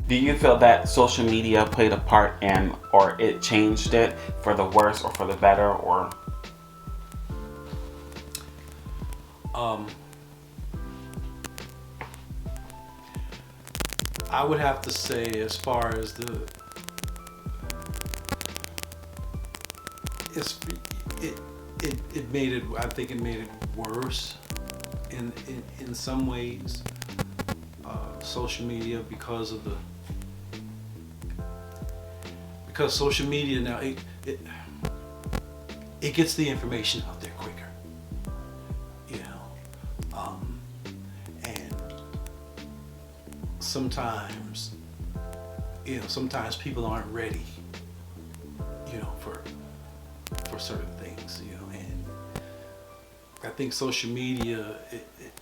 Do you feel that social media played a part in, or it changed it for the worse or for the better, or? Um, I would have to say, as far as it's, it made it. I think it made it worse in some ways. Social media, because social media now it gets the information out there quicker, you know, and sometimes people aren't ready, for certain things, and I think social media,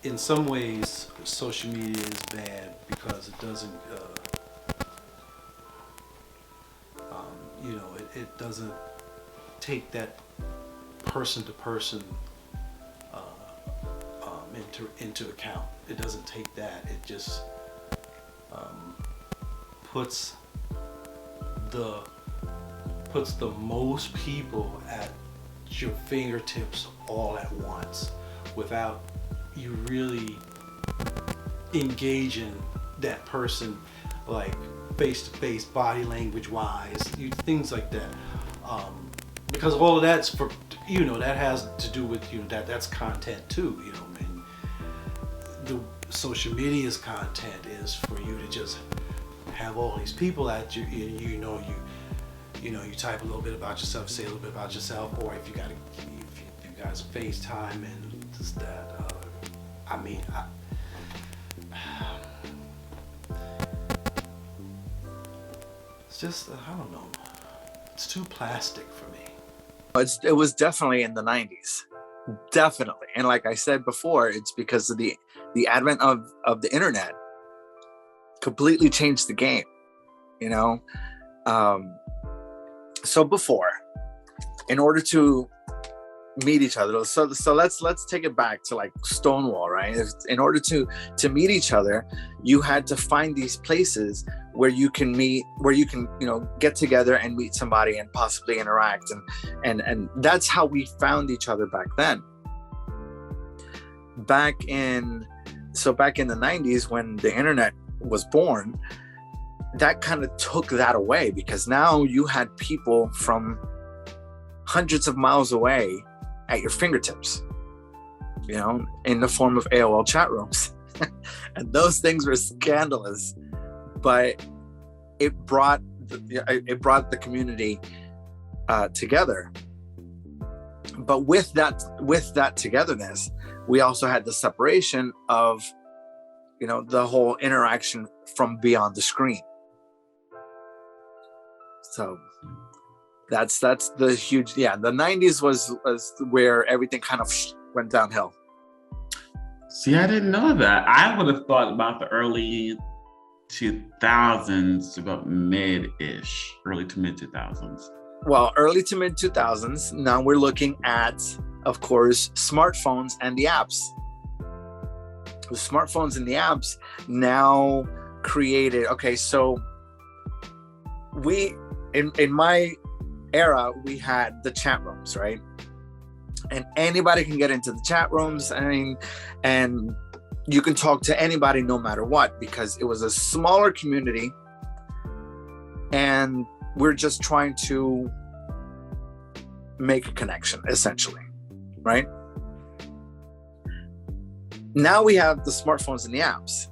in some ways, social media is bad because it doesn't, it doesn't take that person to person into account. It doesn't take that. It just puts the most people at your fingertips all at once without you really engaging that person, like face to face, body language wise, things like that. Because all of that's for, that has to do with, that's content too, and the social media's content is for you to just have all these people at you, you type a little bit about yourself, say a little bit about yourself, or if you guys FaceTime and just that. It's just, I don't know. It's too plastic for me. It was definitely in the 90s. Definitely. And like I said before, it's because of the advent of the internet completely changed the game, So before, in order to meet each other, so let's take it back to like Stonewall, right? In order to meet each other, you had to find these places where you can meet, where you can get together and meet somebody and possibly interact, and that's how we found each other back then. Back in the 90s, when the internet was born, that kind of took that away, because now you had people from hundreds of miles away at your fingertips, in the form of AOL chat rooms. And those things were scandalous, but it brought the community together. But with that togetherness, we also had the separation of the whole interaction from beyond the screen. So that's the huge, the 90s was where everything kind of went downhill. See, I didn't know that. I would have thought about the early 2000s, about early to mid 2000s. Well, early to mid 2000s. Now we're looking at, of course, smartphones and the apps. The smartphones and the apps now created. Okay, so we in my era, we had the chat rooms, right? And anybody can get into the chat rooms. And you can talk to anybody no matter what, because it was a smaller community and we're just trying to make a connection, essentially, right? Now we have the smartphones and the apps,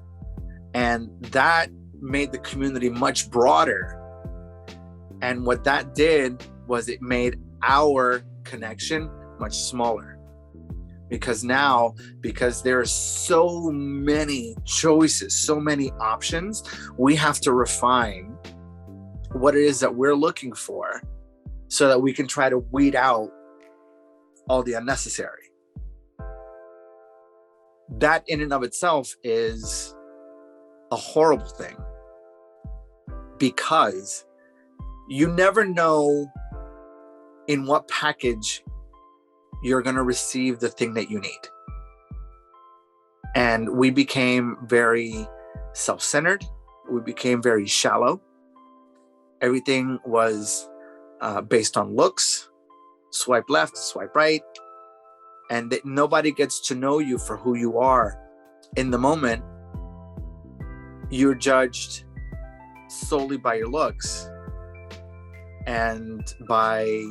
and that made the community much broader. And what that did was it made our connection much smaller, because there are so many choices, so many options, we have to refine what it is that we're looking for so that we can try to weed out all the unnecessary. That in and of itself is a horrible thing, because you never know in what package you're going to receive the thing that you need. And we became very self-centered. we became very shallow. Everything was based on looks, swipe left, swipe right, and that nobody gets to know you for who you are. In the moment, you're judged solely by your looks and by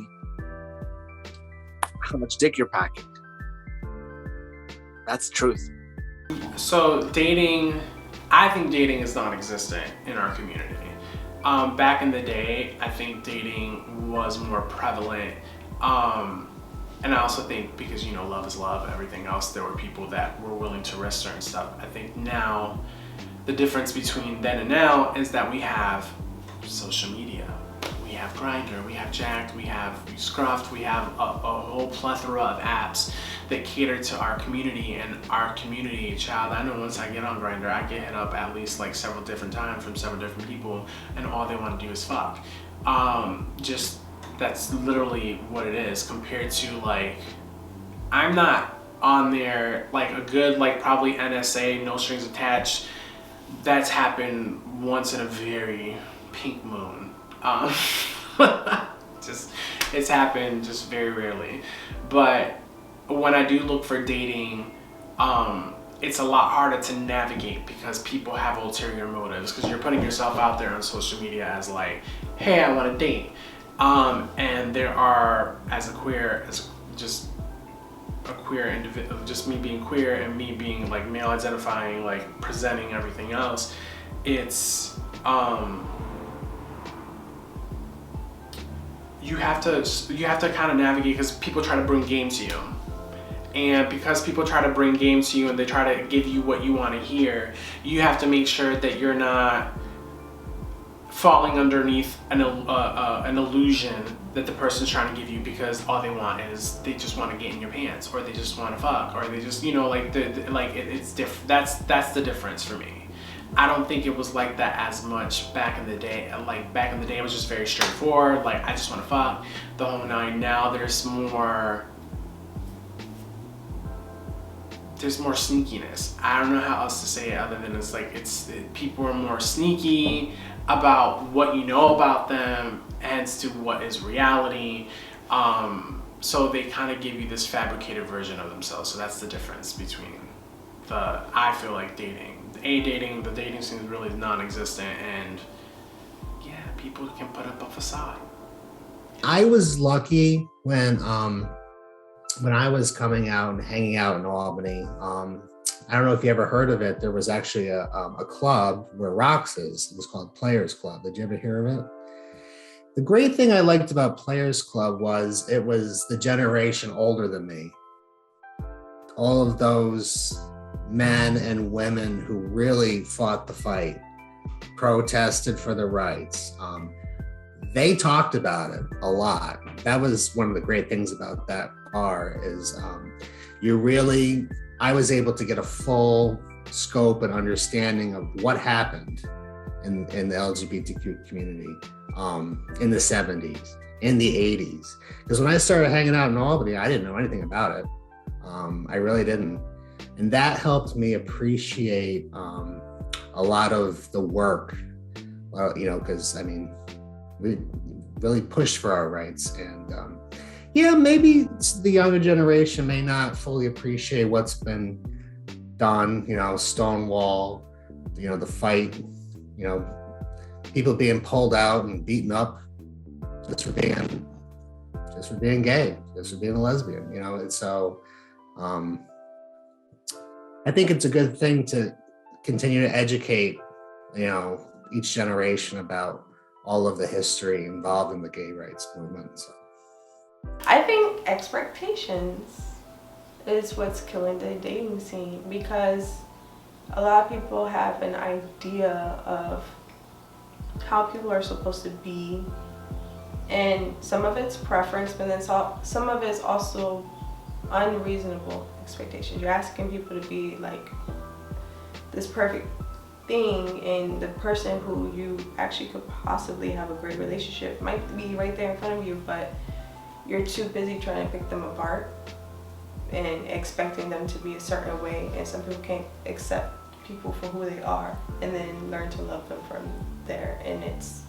how much dick you're packing. That's the truth. So dating, I think dating is non-existent in our community. Back in the day, I think dating was more prevalent. And I also think because, you know, love is love, everything else, there were people that were willing to risk certain stuff. I think now, the difference between then and now is that we have social media. We have Grindr, we have Jacked, we have Scruffed, we have a whole plethora of apps that cater to our community. And our community, child, I know once I get on Grindr, I get hit up at least like several different times from several different people, and all they want to do is fuck. Just that's literally what it is, compared to like, I'm not on there like a good, like probably NSA, no strings attached. That's happened once in a very pink moon. It's happened just very rarely. But when I do look for dating, it's a lot harder to navigate because people have ulterior motives, because you're putting yourself out there on social media as like, hey, I want to date. And there are, as a queer, just a queer individual, just me being queer and me being like male identifying, like presenting everything else, it's you have to kind of navigate, because people try to bring game to you. And because people try to bring game to you and they try to give you what you want to hear, you have to make sure that you're not falling underneath an illusion that the person's trying to give you, because all they want is, they just want to get in your pants, or they just want to fuck, or they just, you know, like it's different. That's the difference for me. I don't think it was like that as much back in the day. Like back in the day, it was just very straightforward. Like, I just want to fuck, the whole nine. Now there's more sneakiness. I don't know how else to say it other than it's like, people are more sneaky about what you know about them as to what is reality. So they kind of give you this fabricated version of themselves. So that's the difference between I feel like dating. The dating scene is really non-existent, and yeah, people can put up a facade. I was lucky when I was coming out and hanging out in Albany. I don't know if you ever heard of it. There was actually a club where Rox is. It was called Players Club. Did you ever hear of it? The great thing I liked about Players Club was it was the generation older than me. All of those men and women who really fought the fight, protested for their rights. They talked about it a lot. That was one of the great things about that bar is I was able to get a full scope and understanding of what happened in the LGBTQ community in the 70s, in the 80s. Because when I started hanging out in Albany, I didn't know anything about it. I really didn't. And that helped me appreciate a lot of the work, you know, because I mean, we really pushed for our rights. And yeah, maybe the younger generation may not fully appreciate what's been done, you know, Stonewall, you know, the fight, you know, people being pulled out and beaten up just for being gay, just for being a lesbian, you know. And so I think it's a good thing to continue to educate, you know, each generation about all of the history involved in the gay rights movement. So. I think expectations is what's killing the dating scene, because a lot of people have an idea of how people are supposed to be, and some of it's preference, but then some of it's also unreasonable expectations. You're asking people to be like this perfect thing, and the person who you actually could possibly have a great relationship might be right there in front of you, but you're too busy trying to pick them apart and expecting them to be a certain way, and some people can't accept people for who they are and then learn to love them from there. And it's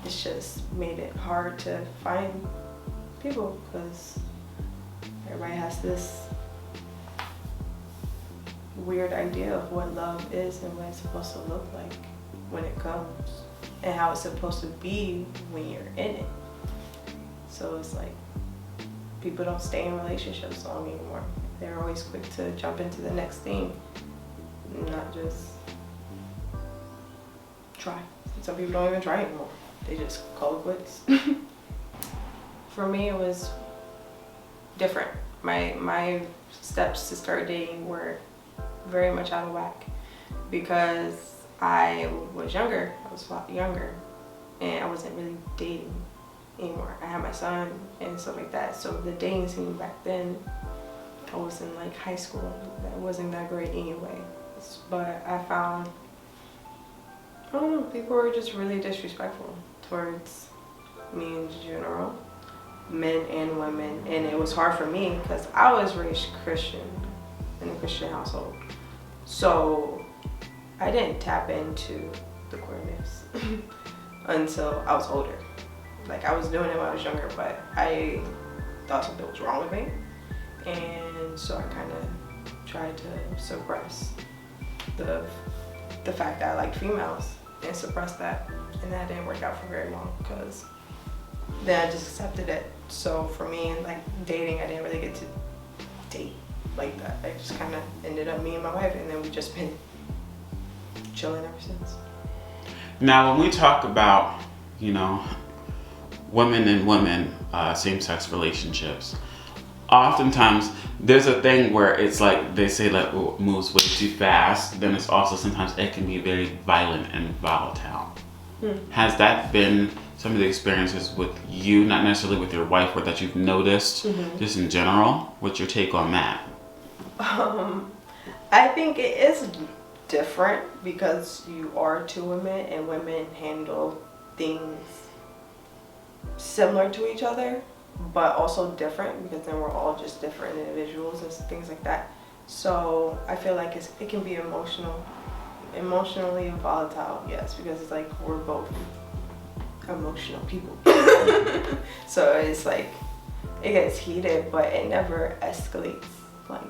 just made it hard to find people because everybody has this weird idea of what love is and what it's supposed to look like when it comes and how it's supposed to be when you're in it. So it's like people don't stay in relationships long anymore. They're always quick to jump into the next thing and not just try. Some people don't even try anymore. They just call it quits. For me, it was different. My steps to start dating were very much out of whack because I was younger. I was a lot younger, and I wasn't really dating anymore. I had my son and stuff like that. So the dating scene back then, I was in like high school. That wasn't that great anyway. But I found, I don't know, people were just really disrespectful towards me in general, men and women. And it was hard for me because I was raised Christian, in a Christian household. So I didn't tap into the queerness until I was older. Like I was doing it when I was younger, but I thought something was wrong with me. And so I kind of tried to suppress the fact that I liked females and suppress that. And that didn't work out for very long because then I just accepted it. So for me, like dating, I didn't really get to date like that. I just kind of ended up me and my wife, and then we just been chilling ever since. Now, when we talk about, you know, women and women, same-sex relationships, oftentimes there's a thing where it's like they say that it moves way too fast. Then it's also sometimes it can be very violent and volatile. Has that been some of the experiences with you, not necessarily with your wife, or that you've noticed just in general? What's your take on that? I think it is different because you are two women and women handle things similar to each other, but also different because then we're all just different individuals and things like that. So I feel like it can be emotionally volatile, yes, because it's like we're both emotional people. So it's like it gets heated, but it never escalates like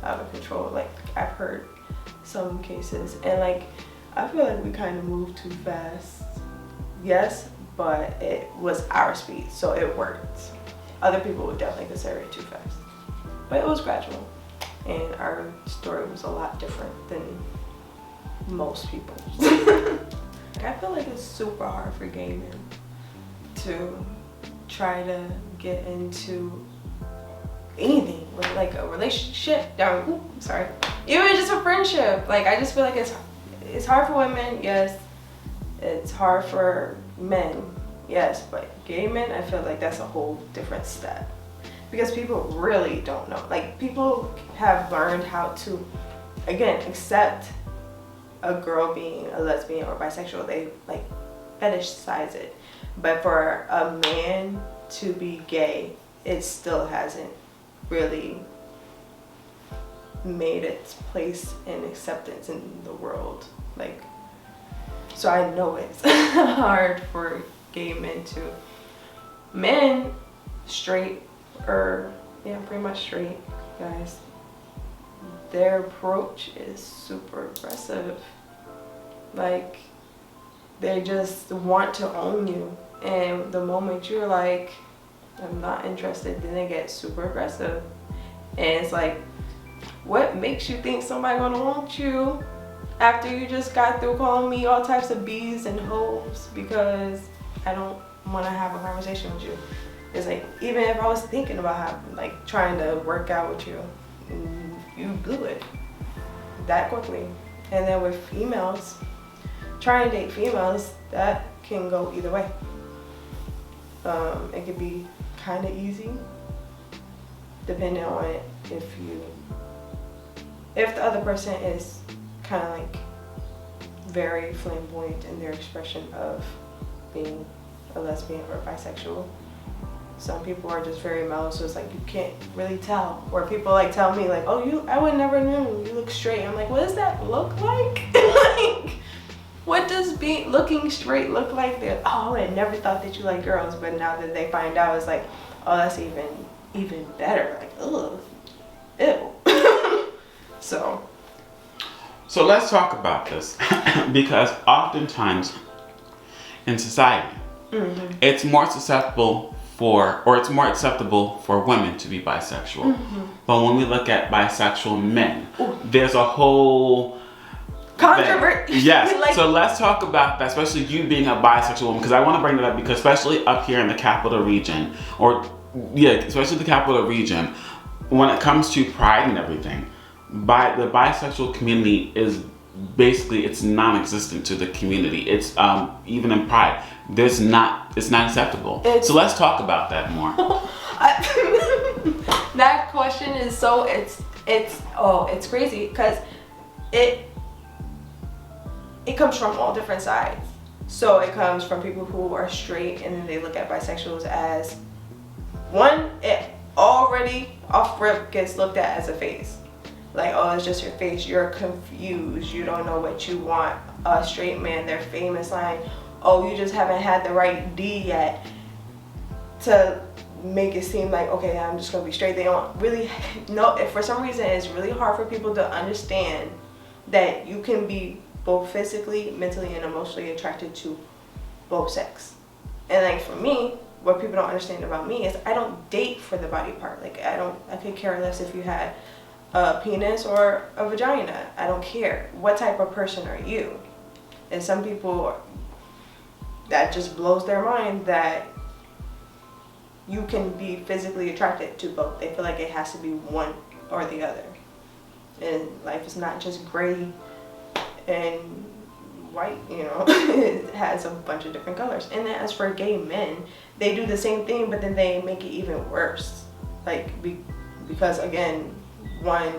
out of control. Like I've heard some cases, and like I feel like we kind of moved too fast. Yes, but it was our speed, so it worked. Other people would definitely consider it too fast, but it was gradual, and our story was a lot different than most people. I feel like it's super hard for gay men to try to get into anything with like a relationship even just a friendship. Like I just feel like it's hard for women, yes. It's hard for men, yes, but gay men, I feel like that's a whole different step because people really don't know. Like people have learned how to, again, accept a girl being a lesbian or bisexual. They like fetishize it, but for a man to be gay, it still hasn't really made its place in acceptance in the world. Like, so I know it's hard for gay men to, men, straight, or yeah, pretty much straight guys, their approach is super aggressive. Like, they just want to own you, and the moment you're like, I'm not interested, then they get super aggressive. And it's like, what makes you think somebody gonna want you after you just got through calling me all types of B's and hoes because I don't want to have a conversation with you? It's like, even if I was thinking about trying to work out with you, you blew it that quickly. And then with females, trying to date females, that can go either way. It could be kind of easy, depending on if the other person is kind of like very flamboyant in their expression of being a lesbian or bisexual. Some people are just very mellow, so it's like you can't really tell. Or people like tell me like, oh, I would never know, you look straight. I'm like, what does that look like? Like, what does looking straight look like? They're, oh, I never thought that you like girls, but now that they find out, it's like, oh, that's even better. Like, ugh, ew. So let's talk about this because oftentimes in society, it's more acceptable for women to be bisexual. But when we look at bisexual men, there's a whole controversy. Yes. Like, so let's talk about that, especially you being a bisexual woman, because I want to bring that up because especially up here in the capital region, especially the capital region, when it comes to pride and everything, the bisexual community is basically, it's non-existent to the community. It's even in pride, it's not acceptable. So let's talk about that more. That question is so it's crazy because it comes from all different sides. So it comes from people who are straight and they look at bisexuals as one, it already off rip gets looked at as a phase. Like, oh, it's just your face, you're confused, you don't know what you want. A straight man, their famous line, oh, you just haven't had the right D yet, to make it seem like, okay, I'm just gonna be straight. They don't really know. For some reason, it's really hard for people to understand that you can be both physically, mentally, and emotionally attracted to both sex. And like for me, what people don't understand about me is I don't date for the body part. Like I could care less if you had a penis or a vagina. I don't care. What type of person are you? And some people, that just blows their mind that you can be physically attracted to both. They feel like it has to be one or the other. And life is not just gray and white, you know. It has a bunch of different colors. And then as for gay men, they do the same thing, but then they make it even worse. Like, because again, one,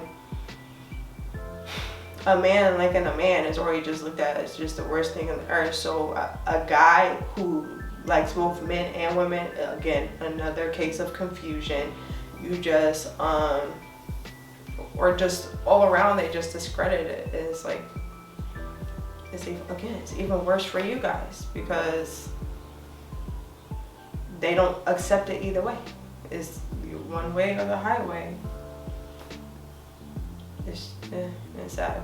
a man liking a man is already just looked at as just the worst thing on the earth. So a guy who likes both men and women, again, another case of confusion. You just or just all around they just discredit it. It's like, it's even worse for you guys because they don't accept it either way. It's one way or the highway. It's sad.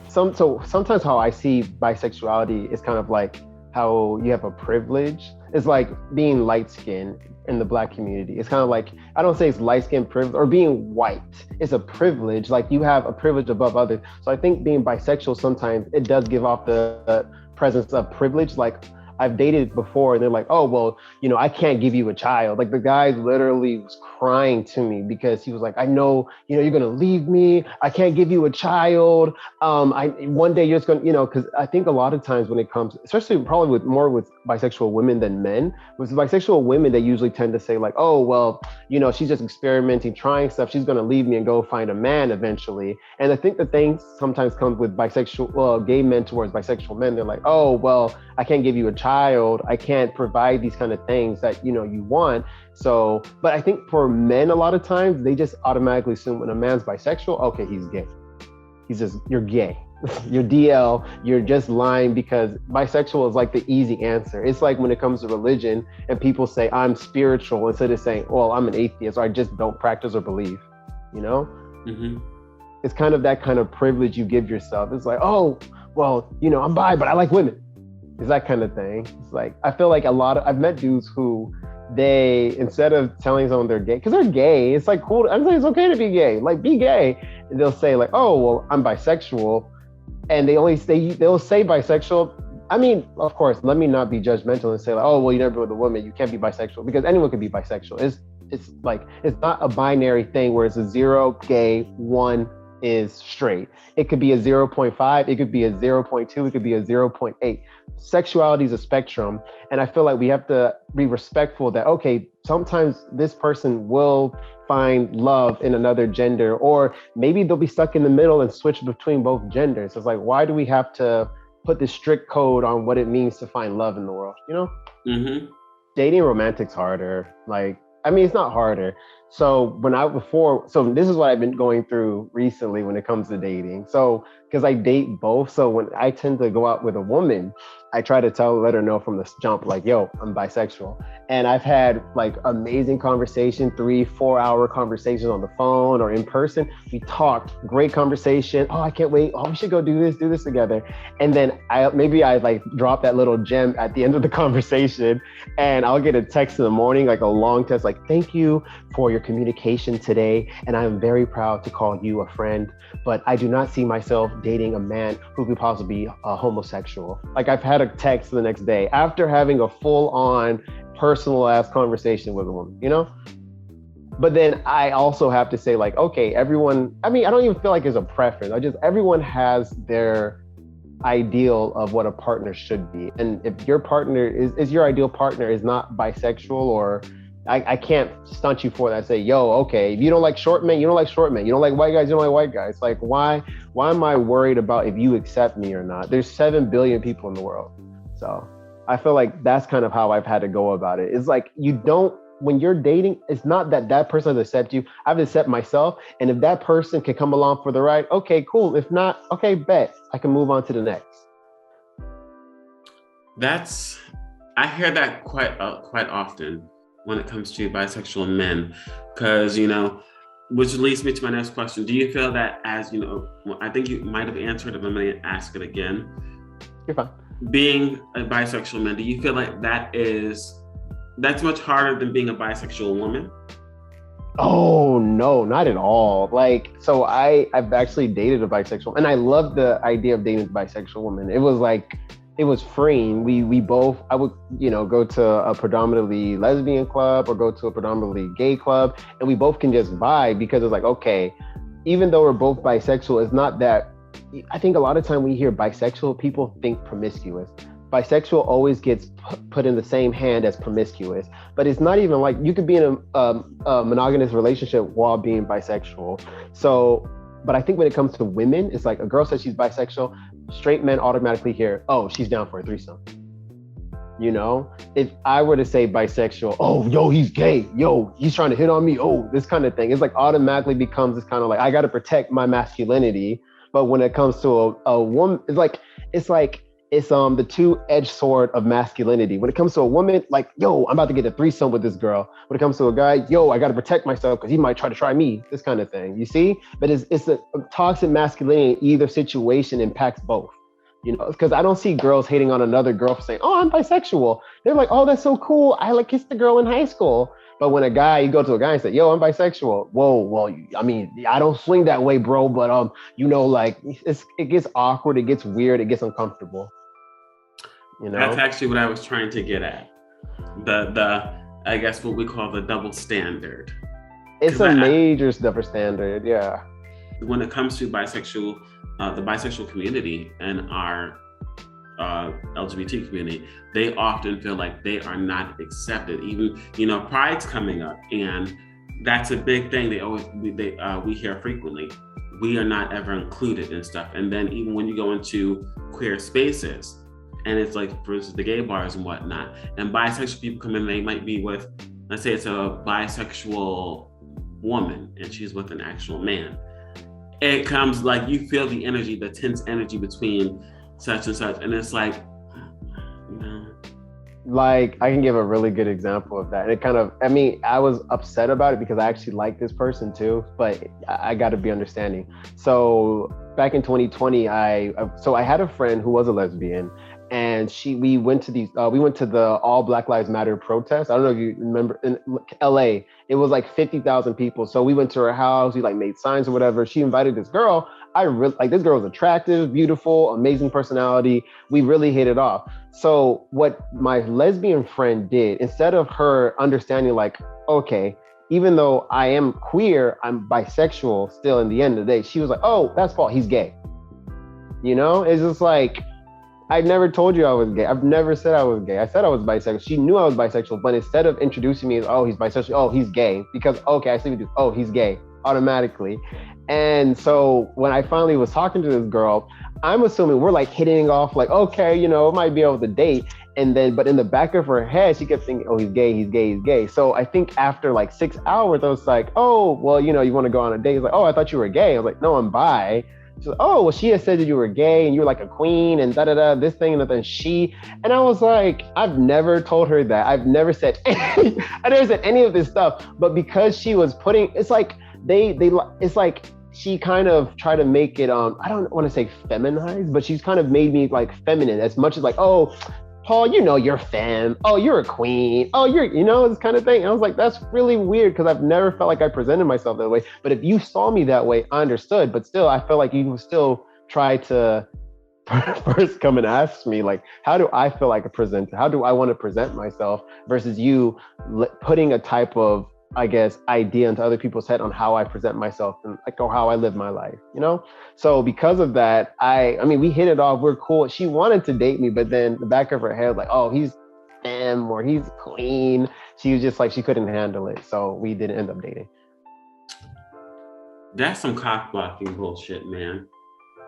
So sometimes how I see bisexuality is kind of like how you have a privilege. It's like being light-skinned in the Black community. It's kind of like, I don't say it's light-skinned privilege, or being white. It's a privilege, like you have a privilege above others. So I think being bisexual, sometimes it does give off the presence of privilege. Like I've dated before and they're like, oh, well, you know, I can't give you a child. Like the guy literally was crying to me because he was like, I know, you know, you're going to leave me. I can't give you a child. One day you're just going to, you know, because I think a lot of times when it comes, especially probably more with bisexual women than men, with bisexual women, they usually tend to say like, oh, well, you know, she's just experimenting, trying stuff. She's going to leave me and go find a man eventually. And I think the thing sometimes comes with gay men towards bisexual men. They're like, oh, well, I can't give you a child. I can't provide these kind of things that, you know, you want. So, but I think for men, a lot of times they just automatically assume when a man's bisexual, okay, he's gay. You're gay. You're DL, you're just lying, because bisexual is like the easy answer. It's like when it comes to religion and people say I'm spiritual instead of saying, well, I'm an atheist, or I just don't practice or believe, you know? Mm-hmm. It's kind of that kind of privilege you give yourself. It's like, oh, well, you know, I'm bi, but I like women. It's that kind of thing. It's like, I feel like I've met dudes who they, instead of telling someone they're gay, because they're gay, it's like cool. I'm saying it's okay to be gay, like be gay. And they'll say like, oh, well, I'm bisexual. And they'll say bisexual. I mean, of course, let me not be judgmental and say like, oh, well, you never with a woman, you can't be bisexual, because anyone can be bisexual. It's like, it's not a binary thing where it's a 0 gay, 1 is straight. It could be a 0.5, it could be a 0.2, it could be a 0.8. Sexuality is a spectrum. And I feel like we have to be respectful that, okay, sometimes this person will find love in another gender, or maybe they'll be stuck in the middle and switch between both genders. It's like, why do we have to put this strict code on what it means to find love in the world, you know? Mm-hmm. dating romantic's harder. Like, I mean, it's not harder. So so this is what I've been going through recently when it comes to dating. So, because I date both. So when I tend to go out with a woman, I try to let her know from the jump, like, yo, I'm bisexual. And I've had like amazing conversation, 3-4 hour conversations on the phone or in person. We talked, great conversation. Oh, I can't wait. Oh, we should go do this together. And then I like drop that little gem at the end of the conversation, and I'll get a text in the morning, like a long text, like, thank you for your communication today. And I am very proud to call you a friend, but I do not see myself dating a man who could possibly be homosexual. Like, I've had a text the next day after having a full-on personal-ass conversation with a woman, you know? But then I also have to say, like, okay, everyone, I mean, I don't even feel like there's a preference. Everyone has their ideal of what a partner should be. And if your partner is your ideal partner is not bisexual, or I can't stunt you for that. Say, yo, okay, if you don't like short men, you don't like short men. You don't like white guys, you don't like white guys. Like, why am I worried about if you accept me or not? There's 7 billion people in the world. So I feel like that's kind of how I've had to go about it. It's like, when you're dating, it's not that person has accepted you. I've accepted myself. And if that person can come along for the ride, okay, cool. If not, okay, bet. I can move on to the next. I hear that quite often when it comes to bisexual men, because, you know, which leads me to my next question. Do you feel that, as, you know, I think you might have answered it, but I'm going to ask it again. You're fine. Being a bisexual man, do you feel like that's much harder than being a bisexual woman? Oh, no, not at all. Like, so I've actually dated a bisexual, and I love the idea of dating a bisexual woman. It was freeing. I would, you know, go to a predominantly lesbian club or go to a predominantly gay club, and we both can just vibe, because it's like, okay, even though we're both bisexual, it's not that. I think a lot of time we hear bisexual, people think promiscuous. Bisexual always gets put in the same hand as promiscuous, but it's not even like, you could be in a monogamous relationship while being bisexual. So, but I think when it comes to women, it's like, a girl says she's bisexual, straight men automatically hear, oh, she's down for a threesome. You know, if I were to say bisexual, oh, yo, he's gay, yo, he's trying to hit on me, oh, this kind of thing. It's like automatically becomes this kind of like, I got to protect my masculinity. But when it comes to a woman, it's the two-edged sword of masculinity. When it comes to a woman, like, yo, I'm about to get a threesome with this girl. When it comes to a guy, yo, I got to protect myself because he might try me, this kind of thing. You see? But it's a toxic masculinity in either situation impacts both. You know, because I don't see girls hating on another girl for saying, oh, I'm bisexual. They're like, oh, that's so cool. I like kissed the girl in high school. But when you go to a guy and say, yo, I'm bisexual. Whoa, well, I mean, I don't swing that way, bro. But, you know, like, it gets awkward. It gets weird. It gets uncomfortable. You know? That's actually what I was trying to get at. I guess what we call the double standard. It's a major double standard, yeah. When it comes to the bisexual community and our LGBT community, they often feel like they are not accepted. Even, you know, Pride's coming up, and that's a big thing. We hear frequently, we are not ever included in stuff. And then even when you go into queer spaces, and it's like, for instance, the gay bars and whatnot, and bisexual people come in, they might be with, let's say it's a bisexual woman and she's with an actual man. It comes like, you feel the energy, the tense energy between such and such. And it's like, you know. Like, I can give a really good example of that. And I was upset about it because I actually like this person too, but I got to be understanding. So back in 2020, I had a friend who was a lesbian, and we went to the All Black Lives Matter protest. I don't know if you remember, in LA, it was like 50,000 people. So we went to her house, we like made signs or whatever. She invited this girl. This girl was attractive, beautiful, amazing personality. We really hit it off. So what my lesbian friend did, instead of her understanding like, okay, even though I am queer, I'm bisexual still in the end of the day, she was like, oh, that's Paul, he's gay. You know, it's just like, I never told you I was gay. I've never said I was gay. I said I was bisexual. She knew I was bisexual, but instead of introducing me as, oh, he's bisexual, oh, he's gay. Because, okay, I see what you do. Oh, he's gay. automatically. And so when I finally was talking to this girl, I'm assuming we're like hitting off like, okay, you know, it might be able to date. And then, but in the back of her head, she kept thinking, oh, he's gay, he's gay, he's gay. So I think after like 6 hours, I was like, oh, well, you know, you want to go on a date? He's like, oh, I thought you were gay. I was like, no, I'm bi. She's like, oh, well, she had said that you were gay and you were like a queen and da-da-da, this thing and then she. And I was like, I've never told her that. I've never said, I never said any of this stuff. But because she was putting, it's like, it's like, she kind of tried to make it, I don't want to say feminized, but she's kind of made me like feminine as much as like, oh, Paul, you know, you're femme. Oh, you're a queen. Oh, you're, you know, this kind of thing. And I was like, that's really weird because I've never felt like I presented myself that way. But if you saw me that way, I understood. But still, I felt like you would still try to first come and ask me, like, how do I feel like a presenter? How do I want to present myself versus you putting a type of, I guess, idea into other people's head on how I present myself and like, or how I live my life, you know? So because of that, I mean, we hit it off, we're cool. She wanted to date me, but then the back of her head, like, oh, he's femme or he's queen. She was just like, she couldn't handle it. So we didn't end up dating. That's some cock blocking bullshit, man.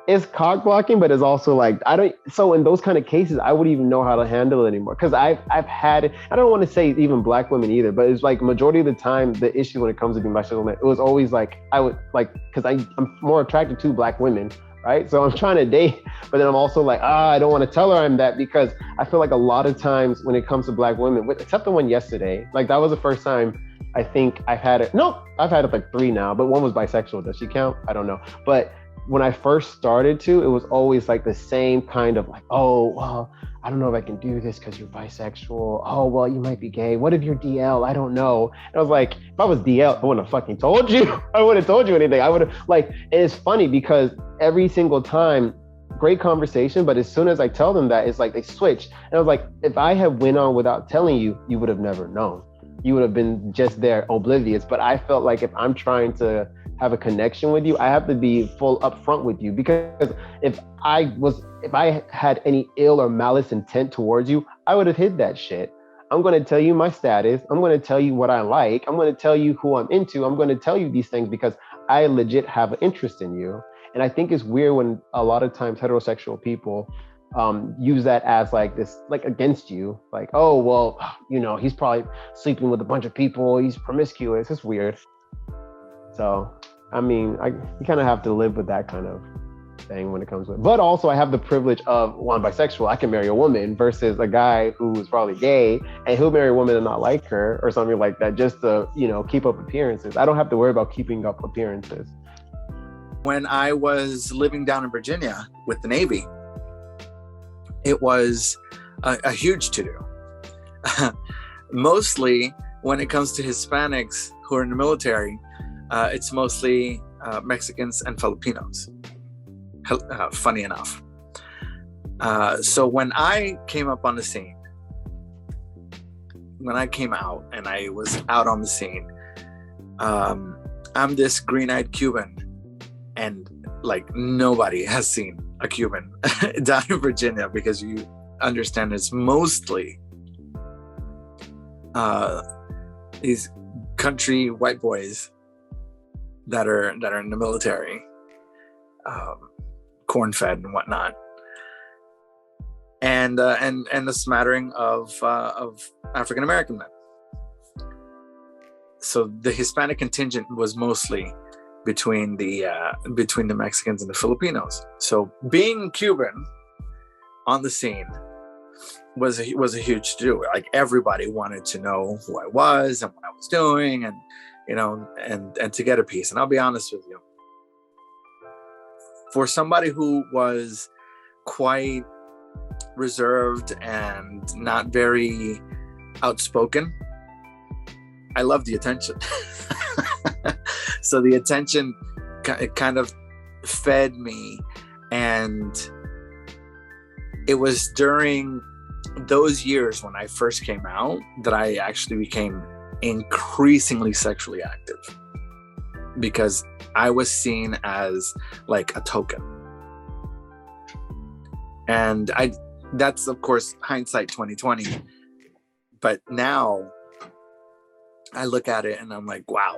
It's cock blocking, but it's also like, so in those kind of cases, I wouldn't even know how to handle it anymore. Cause I've had, I don't want to say even black women either, but it's like majority of the time, the issue when it comes to being bisexual, it was always like, I would like, cause I'm more attracted to black women, right? So I'm trying to date, but then I'm also like, I don't want to tell her I'm that because I feel like a lot of times when it comes to black women, except the one yesterday, like that was the first time I think I've had it. No, I've had it like 3 now, but one was bisexual. Does she count? I don't know. But when I first started to, it was always like the same kind of like, oh, well, I don't know if I can do this because you're bisexual. Oh, well, you might be gay. What if you're DL? I don't know. And I was like, if I was DL, I wouldn't have fucking told you. I wouldn't have told you anything. I would have like, and it's funny because every single time, great conversation, but as soon as I tell them that, it's like they switch. And I was like, if I had went on without telling you, you would have never known. You would have been just there oblivious. But I felt like if I'm trying to have a connection with you, I have to be full upfront with you, because if I had any ill or malice intent towards you, I would have hid that shit. I'm going to tell you my status. I'm going to tell you what I like. I'm going to tell you who I'm into. I'm going to tell you these things because I legit have an interest in you. And I think it's weird when a lot of times heterosexual people use that as like this, like against you, like, oh, well, you know, he's probably sleeping with a bunch of people. He's promiscuous. It's weird. So, I mean, you kind of have to live with that kind of thing when it comes to it. But also I have the privilege of, one, bisexual, I can marry a woman versus a guy who's probably gay and he'll marry a woman and not like her or something like that just to, you know, keep up appearances. I don't have to worry about keeping up appearances. When I was living down in Virginia with the Navy, it was a huge to-do. Mostly when it comes to Hispanics who are in the military, it's mostly Mexicans and Filipinos, funny enough. So when I came up on the scene, when I came out and I was out on the scene, I'm this green-eyed Cuban, and like nobody has seen a Cuban down in Virginia, because you understand it's mostly these country white boys that are in the military, corn-fed and whatnot, and a smattering of African American men. So the Hispanic contingent was mostly between the Mexicans and the Filipinos. So being Cuban on the scene was a huge to-do. Like everybody wanted to know who I was and what I was doing, and you know, and to get a piece. And I'll be honest with you, for somebody who was quite reserved and not very outspoken, I love the attention. So the attention kind of fed me, and it was during those years when I first came out that I actually became increasingly sexually active, because I was seen as like a token. And that's of course hindsight 2020, but now I look at it and I'm like, wow,